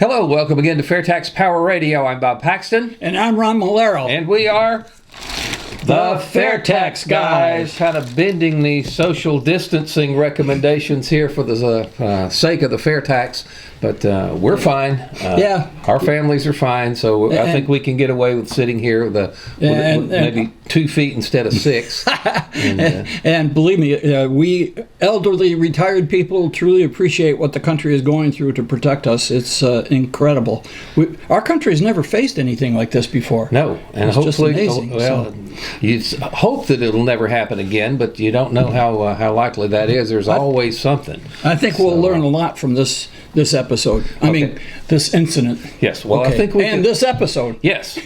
Hello, welcome again to FAIRtax Power Radio. I'm Bob Paxton. And I'm Ron Malero. And we are the FAIRtax guys. Kind of bending the social distancing recommendations here for the sake of the FAIRtax. But we're fine. Our families are fine, so I think we can get away with sitting here with maybe 2 feet instead of 6. And believe me, we elderly retired people truly appreciate what the country is going through to protect us. It's incredible. Our country has never faced anything like this before. No, and it's hopefully, just amazing, you hope that it'll never happen again, but you don't know how likely that is. There's always something. I think we'll learn a lot from this episode. I mean, this incident. Yes. Well, I think this episode. Yes.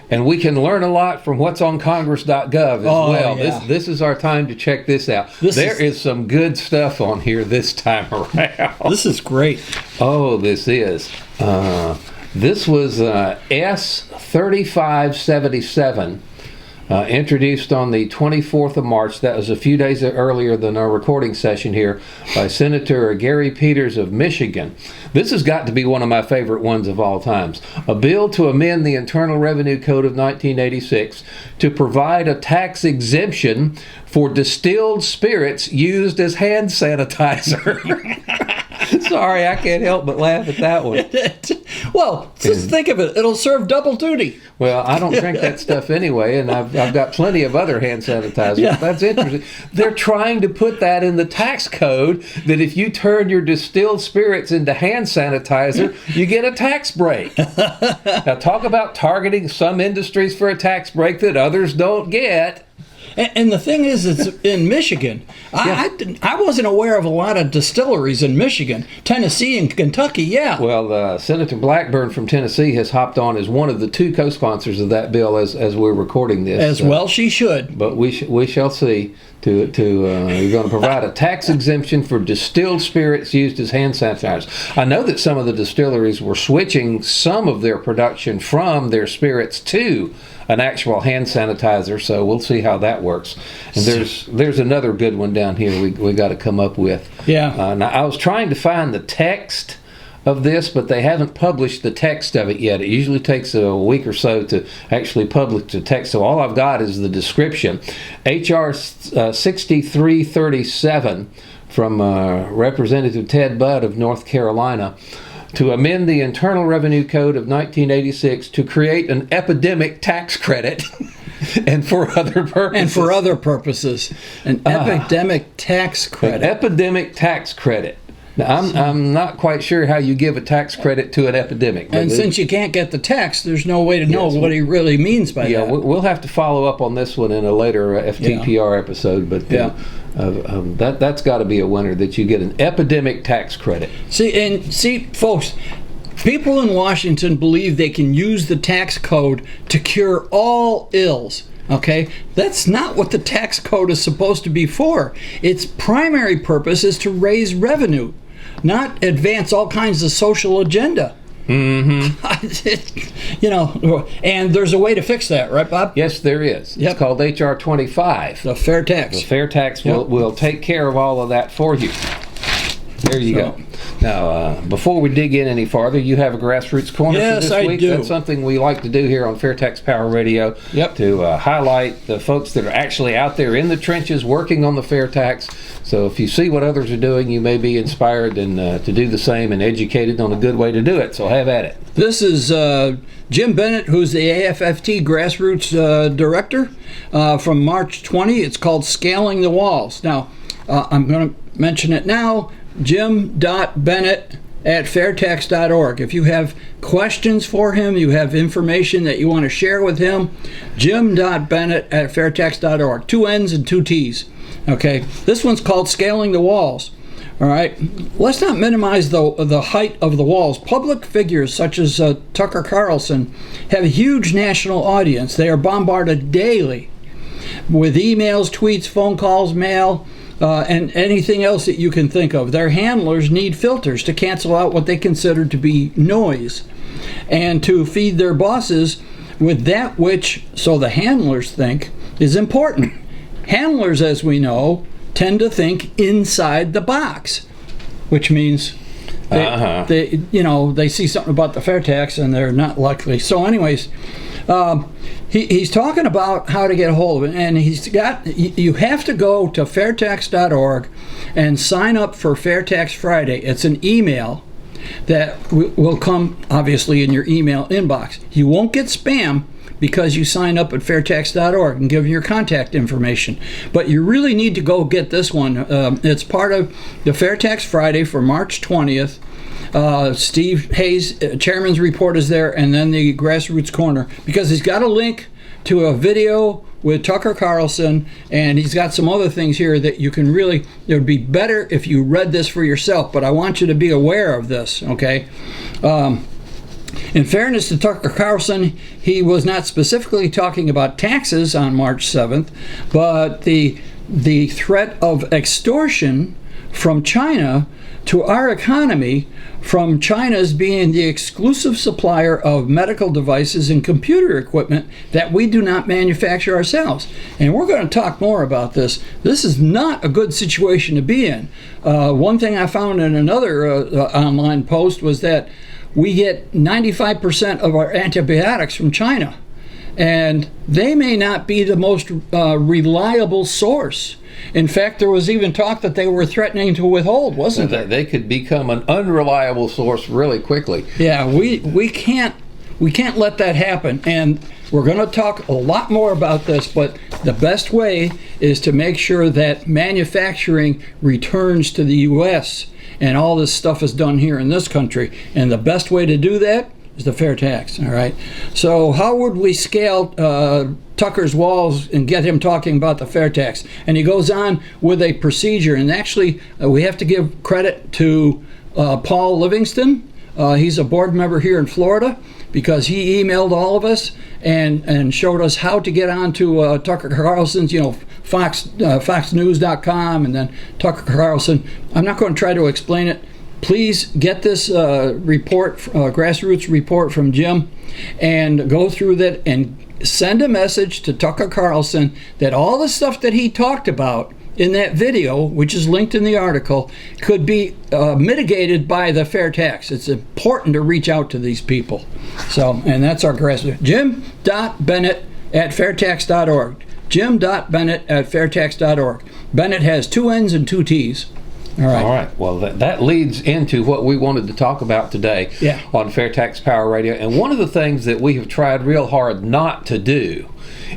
And we can learn a lot from what's on Congress.gov as well. Yeah. This is our time to check this out. There is some good stuff on here this time around. This is great. Oh, this is. This was S3577. Introduced on the 24th of March, that was a few days earlier than our recording session here, by Senator Gary Peters of Michigan. This has got to be one of my favorite ones of all times. A bill to amend the Internal Revenue Code of 1986 to provide a tax exemption for distilled spirits used as hand sanitizer. Sorry, I can't help but laugh at that one. Well, just think of it. It'll serve double duty. Well, I don't drink that stuff anyway, and I've got plenty of other hand sanitizers. Yeah. That's interesting. They're trying to put that in the tax code, that if you turn your distilled spirits into hand sanitizer, you get a tax break. Now, talk about targeting some industries for a tax break that others don't get. And the thing is, it's in Michigan. I wasn't aware of a lot of distilleries in Michigan. Tennessee and Kentucky, yeah. Well, Senator Blackburn from Tennessee has hopped on as one of the 2 co-sponsors of that bill as we're recording this. As well she should. But we shall see. We're going to provide a tax exemption for distilled spirits used as hand sanitizers. I know that some of the distilleries were switching some of their production from their spirits to an actual hand sanitizer, so we'll see how that works. And there's another good one down here we got to come up with. Yeah. Now, I was trying to find the text of this, but they haven't published the text of it yet. It usually takes a week or so to actually publish the text, so all I've got is the description. H.R. 6337 from Representative Ted Budd of North Carolina, to amend the Internal Revenue Code of 1986 to create an epidemic tax credit and for other purposes. An epidemic tax credit. An epidemic tax credit. Now, I'm not quite sure how you give a tax credit to an epidemic. And since you can't get the text, there's no way to know what he really means by that. Yeah, we'll have to follow up on this one in a later FTPR episode, but that's got to be a winner, that you get an epidemic tax credit. See, folks, people in Washington believe they can use the tax code to cure all ills. Okay, that's not what the tax code is supposed to be for. Its primary purpose is to raise revenue, not advance all kinds of social agenda. Mm-hmm. And there's a way to fix that, right, Bob? Yes, there is. It's called H.R. 25. The FAIRtax. The FAIRtax will take care of all of that for you. There you go. Now, before we dig in any farther, you have a Grassroots Corner for this week. Do. That's something we like to do here on FAIRtax Power Radio, to highlight the folks that are actually out there in the trenches working on the FAIRtax. So if you see what others are doing, you may be inspired to do the same and educated on a good way to do it. So have at it. This is Jim Bennett, who's the AFFT Grassroots Director, from March 20. It's called Scaling the Walls. Now, I'm going to mention it now. Jim.Bennett@fairtax.org. If you have questions for him, you have information that you want to share with him, Jim.Bennett@fairtax.org. 2 N's and 2 T's. Okay, this one's called Scaling the Walls. All right, let's not minimize the height of the walls. Public figures such as Tucker Carlson have a huge national audience. They are bombarded daily with emails, tweets, phone calls, mail, and anything else that you can think of. Their handlers need filters to cancel out what they consider to be noise and to feed their bosses with that which, so the handlers think, is important. Handlers, as we know, tend to think inside the box, which means they see something about the FAIRtax and they're not likely. So, anyways, he's talking about how to get a hold of it, and you have to go to FAIRtax.org and sign up for FAIRtax Friday. It's an email that will come obviously in your email inbox. You won't get spam because you sign up at FAIRtax.org and give your contact information. But you really need to go get this one. It's part of the FAIRtax Friday for March 20th. Steve Hayes, Chairman's Report, is there, and then the Grassroots Corner, because he's got a link to a video with Tucker Carlson, and he's got some other things here that you can really, it would be better if you read this for yourself, but I want you to be aware of this, okay? In fairness to Tucker Carlson, he was not specifically talking about taxes on March 7th, but the threat of extortion from China to our economy, from China's being the exclusive supplier of medical devices and computer equipment that we do not manufacture ourselves. And we're going to talk more about this. This is not a good situation to be in. One thing I found in another online post was that we get 95% of our antibiotics from China, and they may not be the most reliable source. In fact, there was even talk that they were threatening to withhold, wasn't there? They could become an unreliable source really quickly. Yeah, we can't let that happen, and we're going to talk a lot more about this, but the best way is to make sure that manufacturing returns to the U.S., and all this stuff is done here in this country. And the best way to do that is the FAIRtax, all right? So how would we scale Tucker's walls and get him talking about the FAIRtax? And he goes on with a procedure, and actually we have to give credit to Paul Livingston. He's a board member here in Florida, because he emailed all of us and showed us how to get onto Tucker Carlson's, foxnews.com, and then Tucker Carlson. I'm not going to try to explain it. Please get this report, grassroots report from Jim, and go through that and send a message to Tucker Carlson that all the stuff that he talked about in that video, which is linked in the article, could be mitigated by the FAIRtax. It's important to reach out to these people. So, and that's our grassroots. Jim.Bennett@fairtax.org. Jim.Bennett@fairtax.org. Bennett has 2 N's and 2 T's. All right. Well, that leads into what we wanted to talk about today on FAIRtax Power Radio. And one of the things that we have tried real hard not to do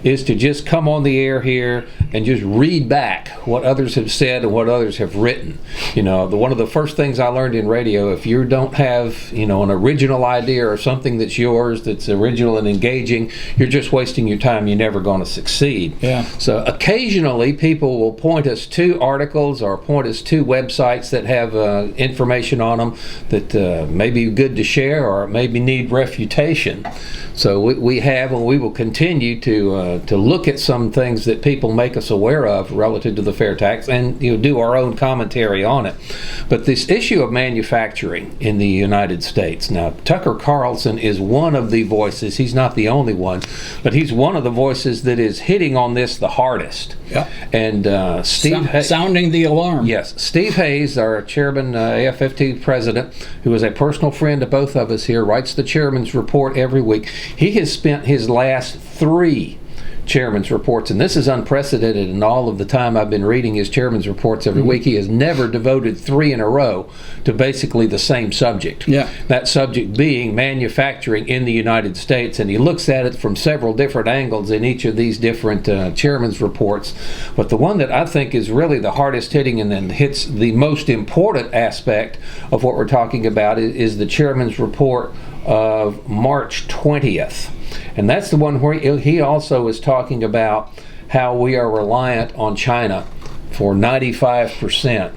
is to just come on the air here and just read back what others have said and what others have written. One of the first things I learned in radio, if you don't have, an original idea or something that's yours, that's original and engaging, you're just wasting your time. You're never going to succeed. Yeah. So occasionally people will point us to articles or point us to websites that have information on them that may be good to share or maybe need refutation. So we have, and we will continue to look at some things that people make us aware of relative to the FAIRtax, and do our own commentary on it. But this issue of manufacturing in the United States, now Tucker Carlson is one of the voices. He's not the only one, but he's one of the voices that is hitting on this the hardest. Yeah. And Steve sounding the alarm. Yes, Steve Hayes, our chairman, AFFT president, who is a personal friend of both of us here, writes the chairman's report every week. He has spent his last 3 chairman's reports, and this is unprecedented in all of the time I've been reading his chairman's reports every week. He has never devoted 3 in a row to basically the same subject. Yeah. That subject being manufacturing in the United States, and he looks at it from several different angles in each of these different chairman's reports. But the one that I think is really the hardest hitting and then hits the most important aspect of what we're talking about is the chairman's report of March 20th. And that's the one where he also is talking about how we are reliant on China for 95%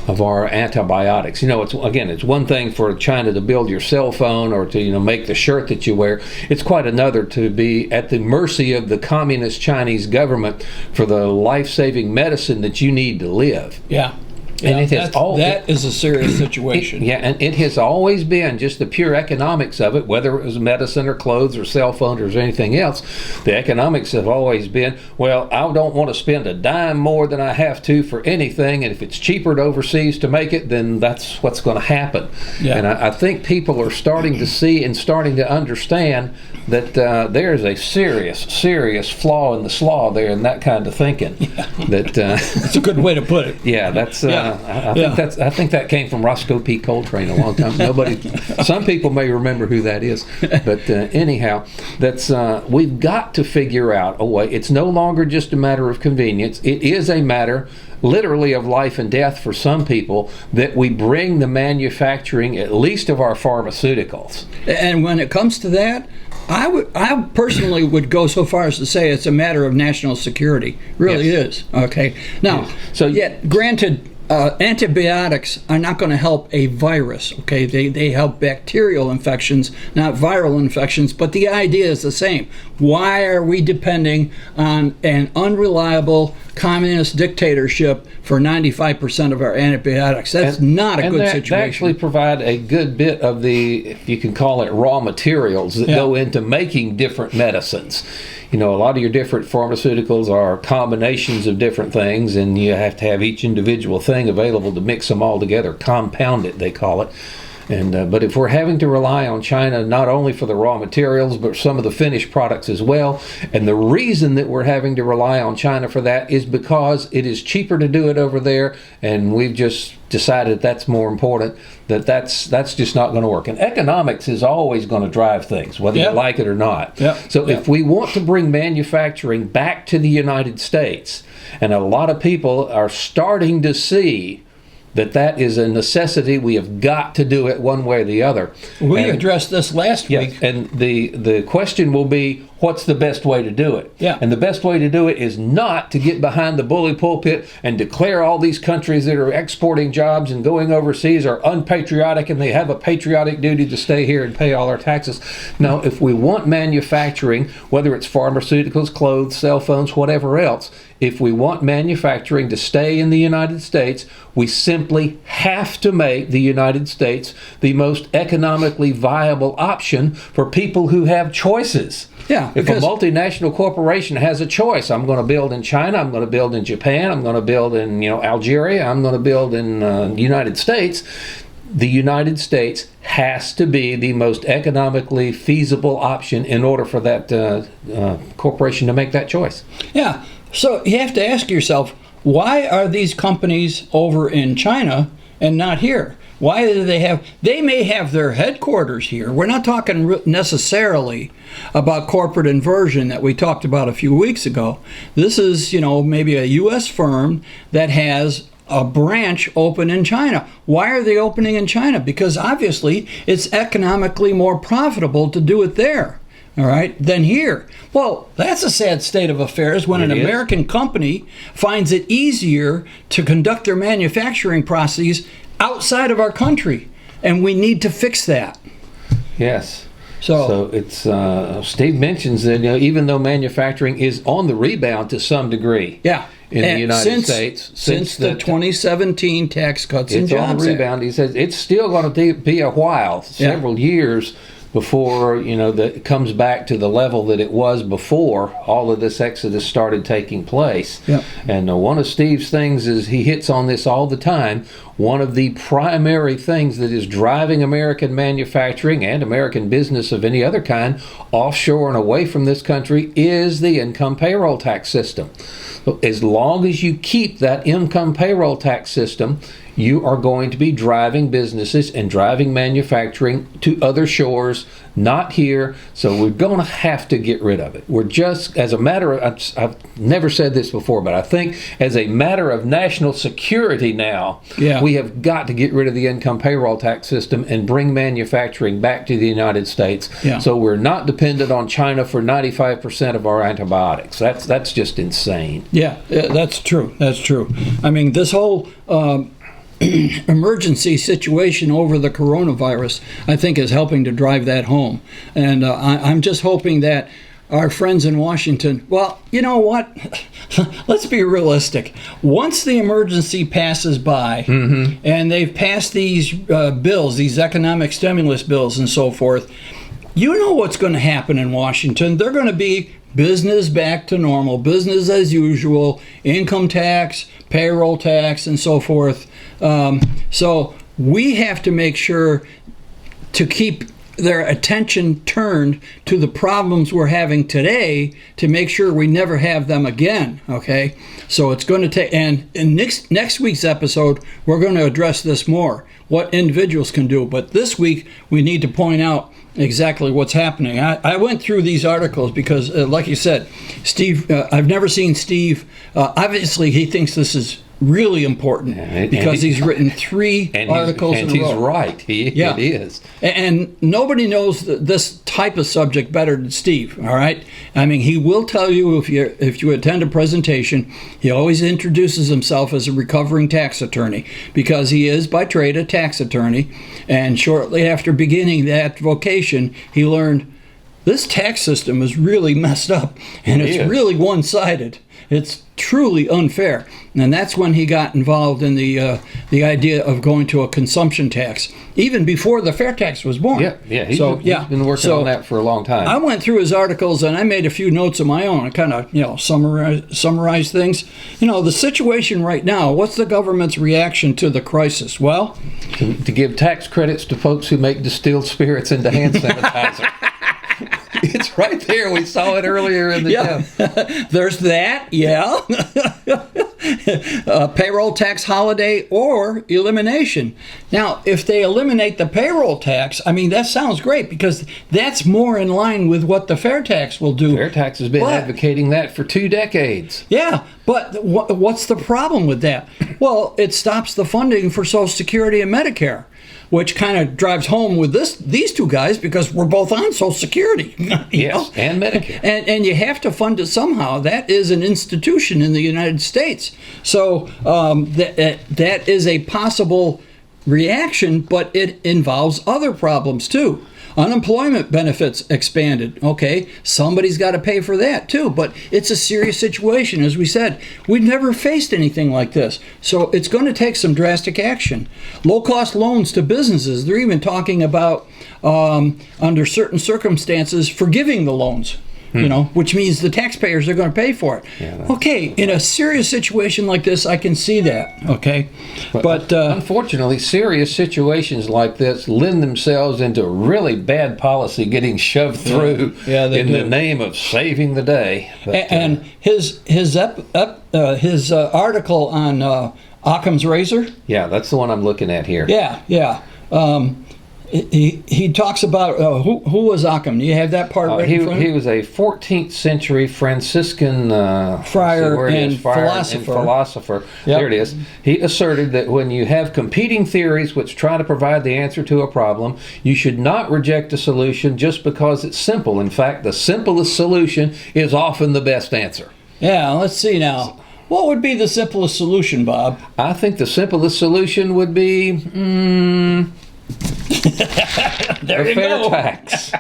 of our antibiotics. It's one thing for China to build your cell phone or to make the shirt that you wear. It's quite another to be at the mercy of the communist Chinese government for the life-saving medicine that you need to live. Yeah. And it has that is a serious situation. And it has always been just the pure economics of it, whether it was medicine or clothes or cell phones or anything else. The economics have always been, well, I don't want to spend a dime more than I have to for anything, and if it's cheaper to overseas to make it, then that's what's going to happen. Yeah. And I think people are starting to see and starting to understand that there's a serious flaw in the slaw there in that kind of thinking. Yeah. That's a good way to put it. Yeah, that's. I think that came from Roscoe P. Coltrane a long time. Some people may remember who that is, but anyhow, we've got to figure out a way. It's no longer just a matter of convenience. It is a matter, literally, of life and death for some people, that we bring the manufacturing, at least of our pharmaceuticals. And when it comes to that, I personally would go so far as to say it's a matter of national security. Really is. Okay. Now, yet granted, antibiotics are not going to help a virus. Okay, they help bacterial infections, not viral infections. But the idea is the same. Why are we depending on an unreliable communist dictatorship for 95% of our antibiotics? That's not a good situation. They actually provide a good bit of the, if you can call it, raw materials that go into making different medicines. A lot of your different pharmaceuticals are combinations of different things, and you have to have each individual thing available to mix them all together, compound it, they call it. But if we're having to rely on China not only for the raw materials, but some of the finished products as well, and the reason that we're having to rely on China for that is because it is cheaper to do it over there, and we've just decided that's more important, that's just not going to work. And economics is always going to drive things, whether you like it or not. So if we want to bring manufacturing back to the United States, and a lot of people are starting to see that is a necessity, we have got to do it one way or the other. We addressed this last week. And the question will be, what's the best way to do it? And the best way to do it is not to get behind the bully pulpit and declare all these countries that are exporting jobs and going overseas are unpatriotic and they have a patriotic duty to stay here and pay all our taxes. No, if we want manufacturing, whether it's pharmaceuticals, clothes, cell phones, whatever else, if we want manufacturing to stay in the United States, we simply have to make the United States the most economically viable option for people who have choices. If a multinational corporation has a choice, I'm going to build in China, I'm going to build in Japan, I'm going to build in Algeria, I'm going to build in the United States. The United States has to be the most economically feasible option in order for that corporation to make that choice. So you have to ask yourself, why are these companies over in China and not here? Why do they may have their headquarters here. We're not talking necessarily about corporate inversion that we talked about a few weeks ago. This is, maybe a U.S. firm that has a branch open in China. Why are they opening in China? Because obviously it's economically more profitable to do it there. All right, than here. Well, that's a sad state of affairs when an American company finds it easier to conduct their manufacturing processes outside of our country, and we need to fix that. Yes. So it's Steve mentions that even though manufacturing is on the rebound to some degree. In the United States since the 2017 Tax Cuts and Jobs Act. It's on the rebound. He says it's still going to be a while, several years, before that it comes back to the level that it was before all of this exodus started taking place. And one of Steve's things is he hits on this all the time. One of the primary things that is driving American manufacturing and American business of any other kind offshore and away from this country is the income payroll tax system. As long as you keep that income payroll tax system, you are going to be driving businesses and driving manufacturing to other shores, not here. So we're going to have to get rid of it. We're just, as a matter of, I've never said this before, but I think as a matter of national security now, we have got to get rid of the income payroll tax system and bring manufacturing back to the United States. So we're not dependent on China for 95% of our antibiotics. That's just insane. That's true. That's true. I mean, this whole emergency situation over the coronavirus, I think, is helping to drive that home. And I'm just hoping that our friends in Washington, well, you know what? Let's be realistic. Once the emergency passes by and they've passed these bills, these economic stimulus bills and so forth, you know what's going to happen in Washington. They're going to be business back to normal, business as usual, income tax, payroll tax, and so forth. So we have to make sure to keep their attention turned to the problems we're having today to make sure we never have them again, okay? So it's going to take, and in next week's episode, we're going to address this more, what individuals can do. But this week, we need to point out exactly what's happening. I went through these articles because, like you said, Steve, I've never seen Steve, obviously he thinks this is really important because he's written 3 articles in a row. And he's right. It is. And nobody knows this type of subject better than Steve, all right? I mean, he will tell you if you attend a presentation, he always introduces himself as a recovering tax attorney because he is by trade a tax attorney. And shortly after beginning that vocation, he learned this tax system is really messed up and it's really one-sided. It's truly unfair. And that's when he got involved in the idea of going to a consumption tax, even before the FAIRtax was born. He's been working on that for a long time. I went through his articles and I made a few notes of my own. I kind of, summarize things. The situation right now, what's the government's reaction to the crisis? Well, to give tax credits to folks who make distilled spirits into hand sanitizer. It's right there. We saw it earlier in the show. There's that, payroll tax holiday or elimination. Now, if they eliminate the payroll tax, I mean, that sounds great because that's more in line with what the FAIRtax will do. FAIRtax has been advocating that for 2 decades. Yeah, but what's the problem with that? Well, it stops the funding for Social Security and Medicare, which kind of drives home with these 2 guys because we're both on Social Security. Yes, and Medicare. And you have to fund it somehow. That is an institution in the United States. So that is a possible reaction, but it involves other problems too. Unemployment benefits expanded. Okay, somebody's got to pay for that too, but it's a serious situation. As we said, we've never faced anything like this. So it's going to take some drastic action. Low-cost loans to businesses. They're even talking about, under certain circumstances, forgiving the loans. Which means the taxpayers are going to pay for it. Okay, in a serious situation like this, I can see that. Okay, but unfortunately, serious situations like this lend themselves into really bad policy getting shoved through in the name of saving the day. But, and his article on Occam's razor. Yeah, that's the one I'm looking at here. Yeah. He talks about who was Occam. Do you have that part right in front of you? He was a 14th century Franciscan friar and philosopher. Yep. There it is. He asserted that when you have competing theories which try to provide the answer to a problem, you should not reject a solution just because it's simple. In fact, the simplest solution is often the best answer. Yeah, let's see now. What would be the simplest solution, Bob? I think the simplest solution would be there you go. FAIRtax.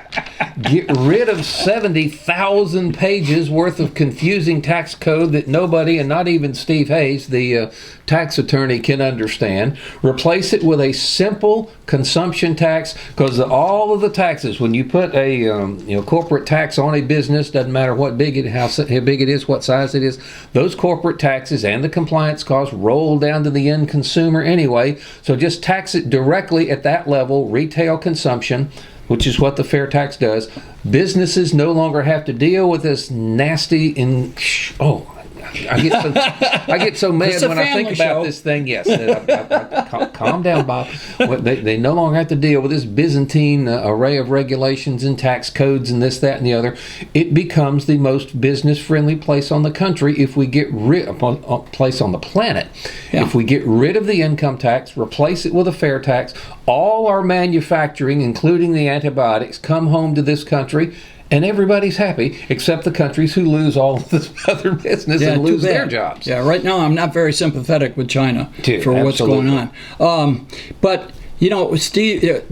Get rid of 70,000 pages worth of confusing tax code that nobody, and not even Steve Hayes, the tax attorney, can understand. Replace it with a simple consumption tax, because all of the taxes, when you put a corporate tax on a business, doesn't matter what big it, how big it is, what size it is, those corporate taxes and the compliance costs roll down to the end consumer anyway. So just tax it directly at that level, retail consumption, which is what the FAIRtax does. Businesses no longer have to deal with this nasty I get so mad when I think about this thing. Yes, calm down, Bob. They no longer have to deal with this Byzantine array of regulations and tax codes and this, that, and the other. It becomes the most business-friendly place on the country if we get place on the planet. Yeah. If we get rid of the income tax, replace it with a FAIRtax, all our manufacturing, including the antibiotics, come home to this country. And everybody's happy, except the countries who lose all of this other business and lose their jobs. Yeah, right now I'm not very sympathetic with China for what's going on. But, Steve,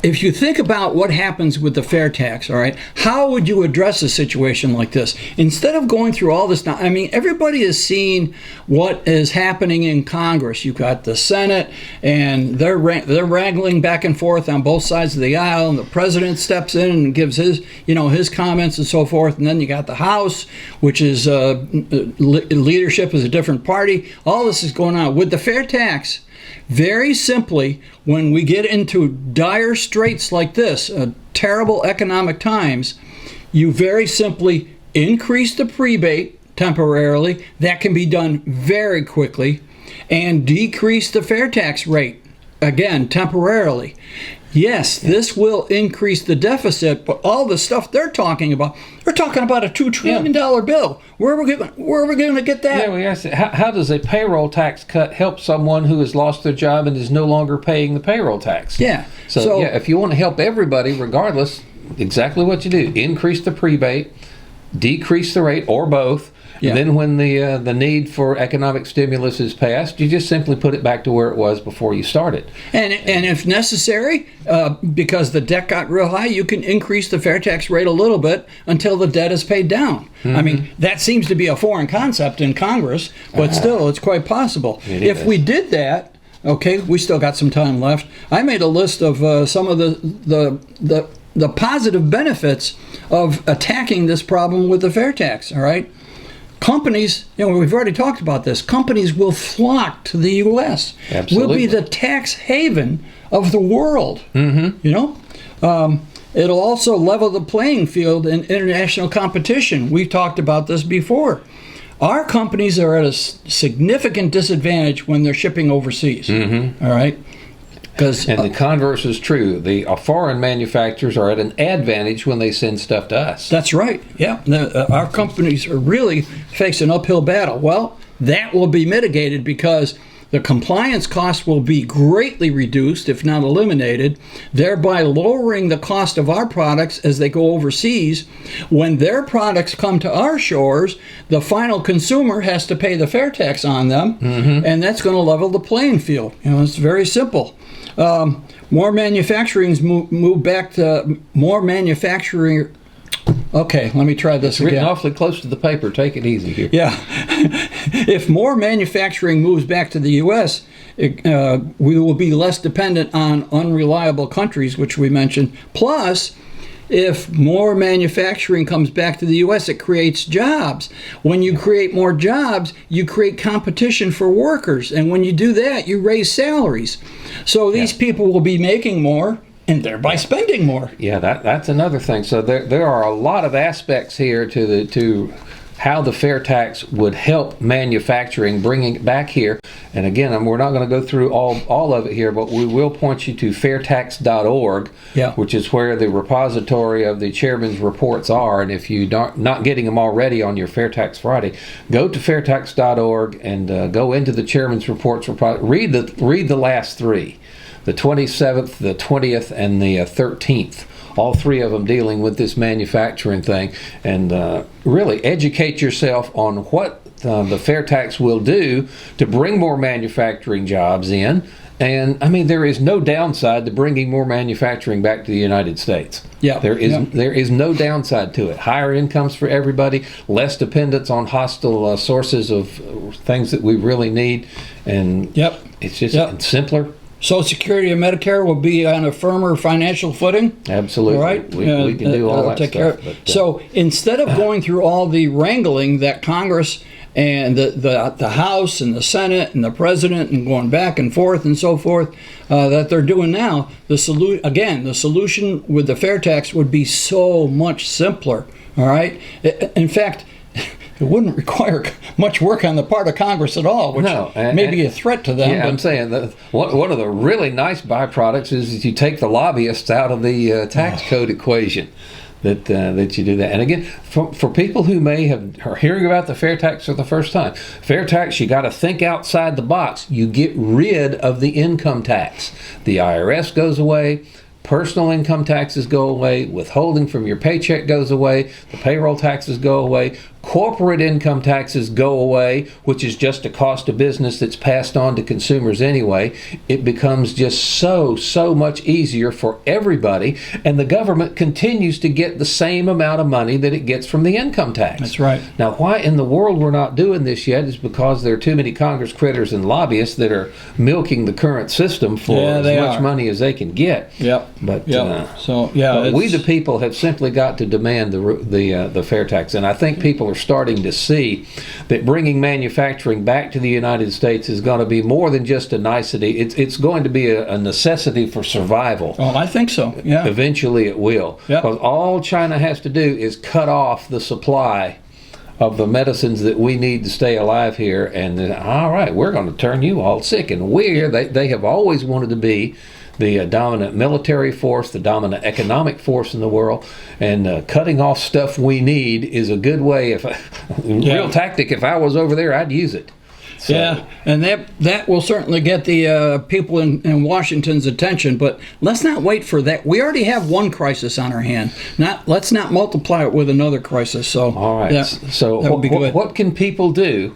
if you think about what happens with the fair tax, all right, how would you address a situation like this? Instead of going through all this now, I mean, everybody is seeing what is happening in Congress. You've got the Senate, and they're wrangling back and forth on both sides of the aisle, and the president steps in and gives his comments and so forth. And then you got the House, which is leadership is a different party. All this is going on with the fair tax. Very simply, when we get into dire straits like this, terrible economic times, you very simply increase the prebate temporarily. That can be done very quickly, and decrease the fair tax rate, again, temporarily. Yes, this will increase the deficit, but all the stuff they're talking about a $2 trillion bill. Where are we going to get that? Yeah, we asked it. How does a payroll tax cut help someone who has lost their job and is no longer paying the payroll tax? Yeah. So if you want to help everybody, regardless, exactly what you do: increase the prebate, decrease the rate, or both. Yeah. And then when the need for economic stimulus is passed, you just simply put it back to where it was before you started. And if necessary, because the debt got real high, you can increase the fair tax rate a little bit until the debt is paid down. Mm-hmm. I mean, that seems to be a foreign concept in Congress, but still, it's quite possible. If we did that, okay, we still got some time left. I made a list of some of the positive benefits of attacking this problem with the fair tax, all right? Companies, we've already talked about this. Companies will flock to the U.S. Absolutely. We'll be the tax haven of the world. Mm-hmm. It'll also level the playing field in international competition. We've talked about this before. Our companies are at a significant disadvantage when they're shipping overseas. Mm-hmm. All right. And the converse is true. The foreign manufacturers are at an advantage when they send stuff to us. That's right. Yeah. Our companies are really facing an uphill battle. Well, that will be mitigated because the compliance costs will be greatly reduced, if not eliminated, thereby lowering the cost of our products as they go overseas. When their products come to our shores, the final consumer has to pay the fair tax on them, and that's going to level the playing field. It's very simple. More manufacturing move back to more manufacturing. Okay, let me try this again. Written awfully close to the paper. Take it easy here. Yeah. If more manufacturing moves back to the U.S., we will be less dependent on unreliable countries, which we mentioned. Plus, if more manufacturing comes back to the U.S., it creates jobs. When you create more jobs, you create competition for workers. And when you do that, you raise salaries. So these people will be making more and thereby spending more. Yeah, that's another thing. So there are a lot of aspects here to how the fair tax would help manufacturing, bringing it back here. And again, we're not going to go through all of it here, but we will point you to FAIRtax.org, which is where the repository of the chairman's reports are. And if you're not getting them already on your Fair Tax Friday, go to FAIRtax.org and go into the chairman's reports. Read the last three, the 27th, the 20th, and the 13th. All three of them dealing with this manufacturing thing, and really educate yourself on what the fair tax will do to bring more manufacturing jobs in. And I mean, there is no downside to bringing more manufacturing back to the United States. Yeah, there is no downside to it. Higher incomes for everybody, less dependence on hostile sources of things that we really need, and it's just simpler. Social Security and Medicare will be on a firmer financial footing. Absolutely. All right? We can do all that stuff. So instead of going through all the wrangling that Congress and the House and the Senate and the President and going back and forth and so forth that they're doing now, the solution with the fair tax would be so much simpler. All right? In fact, it wouldn't require much work on the part of Congress at all, which may be a threat to them. Yeah, I'm saying that one of the really nice byproducts is you take the lobbyists out of the tax code equation. That you do that. And again, for people who are hearing about the fair tax for the first time, fair tax, you got to think outside the box. You get rid of the income tax. The IRS goes away. Personal income taxes go away, withholding from your paycheck goes away, the payroll taxes go away, corporate income taxes go away, which is just a cost of business that's passed on to consumers anyway, it becomes just so much easier for everybody, and the government continues to get the same amount of money that it gets from the income tax. That's right. Now, why in the world we're not doing this yet is because there are too many Congress critters and lobbyists that are milking the current system for as much money as they can get. Yep. But but we the people have simply got to demand the fair tax, and I think people are starting to see that bringing manufacturing back to the United States is going to be more than just a nicety. It's going to be a necessity for survival. Oh, I think so. Yeah. Eventually, it will. Yep. Because all China has to do is cut off the supply of the medicines that we need to stay alive here, and then, all right, we're going to turn you all sick. And they have always wanted to be the dominant military force, the dominant economic force in the world, and cutting off stuff we need is a good way. Real tactic. If I was over there, I'd use it. So. Yeah, and that will certainly get the people in Washington's attention. But let's not wait for that. We already have one crisis on our hand. Let's not multiply it with another crisis. So all right. So that would be good. What can people do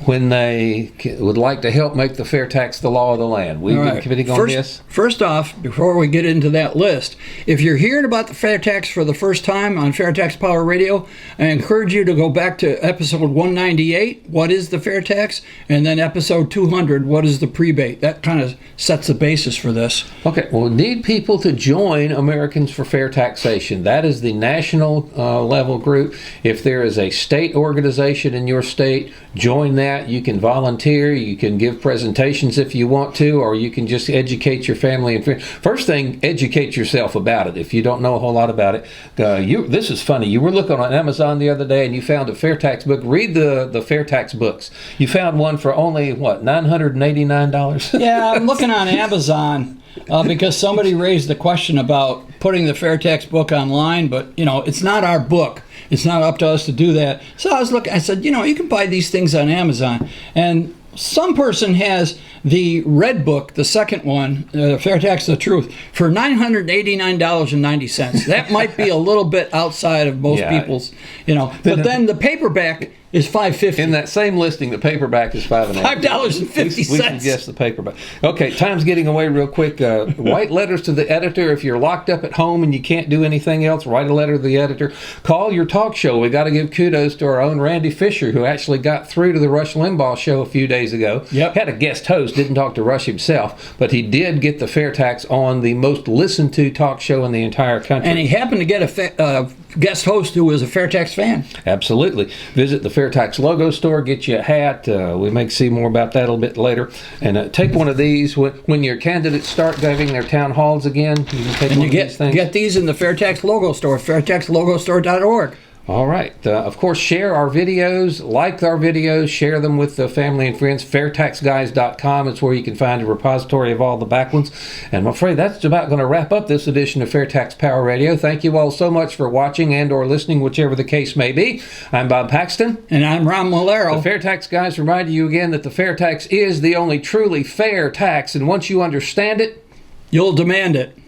when they would like to help make the fair tax the law of the land? We've been committing on this. First off, before we get into that list, if you're hearing about the fair tax for the first time on FAIRtax Power Radio, I encourage you to go back to episode 198, what is the fair tax, and then episode 200, what is the prebate. That kind of sets the basis for this. Okay, well, we need people to join Americans for Fair Taxation. That is the national level group. If there is a state organization in your state, join that. You can volunteer, you can give presentations if you want to, or you can just educate your family and friends. First thing, educate yourself about it if you don't know a whole lot about it. This is funny. You were looking on Amazon the other day and you found a fair tax book. Read the fair tax books. You found one for only, $989? Yeah, I'm looking on Amazon because somebody raised the question about putting the fair tax book online, but, it's not our book. It's not up to us to do that. So I was looking, I said, you can buy these things on Amazon. And some person has the red book, the second one, Fair Tax the Truth, for $989.90. That might be a little bit outside of most people's, But then the paperback is $5.50. In that same listing, the paperback is $5.50. We suggest the paperback. Okay, time's getting away real quick. Write letters to the editor. If you're locked up at home and you can't do anything else, write a letter to the editor. Call your talk show. We got to give kudos to our own Randy Fisher, who actually got through to the Rush Limbaugh show a few days ago. Yep. Had a guest host, didn't talk to Rush himself, but he did get the fair tax on the most listened to talk show in the entire country. And he happened to get a guest host who was a FAIRtax fan. Absolutely. Visit the FAIRtax logo store, get you a hat. We may see more about that a little bit later. And take one of these. When your candidates start giving their town halls again, you can take one of these things. Get these in the FAIRtax logo store, FAIRtaxlogostore.org. All right. Of course, share our videos, like our videos, share them with the family and friends. FairtaxGuys.com is where you can find a repository of all the back ones. And I'm afraid that's about going to wrap up this edition of FAIRtax Power Radio. Thank you all so much for watching and or listening, whichever the case may be. I'm Bob Paxton. And I'm Ron Malero. The FAIRtax Guys remind you again that the fair tax is the only truly fair tax. And once you understand it, you'll demand it.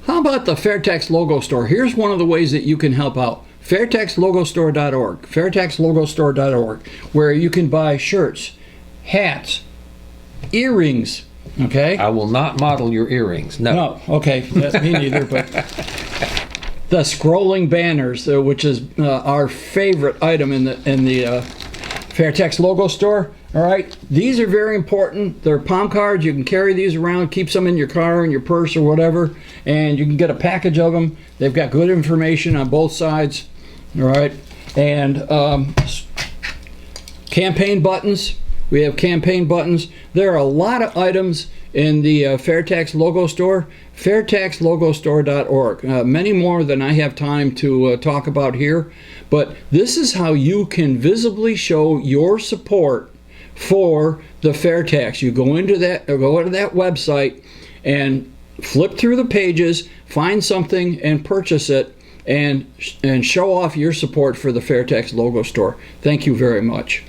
How about the FAIRtax logo store? Here's one of the ways that you can help out. FairtaxLogoStore.org. FairtaxLogoStore.org, where you can buy shirts, hats, earrings. Okay? I will not model your earrings. No. Okay. Me neither. But the scrolling banners, which is our favorite item in the FAIRtax logo store. All right, these are very important. They're palm cards. You can carry these around, keep some in your car, in your purse, or whatever, and you can get a package of them. They've got good information on both sides. All right, and campaign buttons. We have campaign buttons. There are a lot of items in the FAIRtax logo store. FairtaxLogoStore.org. Many more than I have time to talk about here, but this is how you can visibly show your support for the fair tax. You go to that website and flip through the pages, find something and purchase it, and show off your support for the FAIRtax logo store. Thank you very much.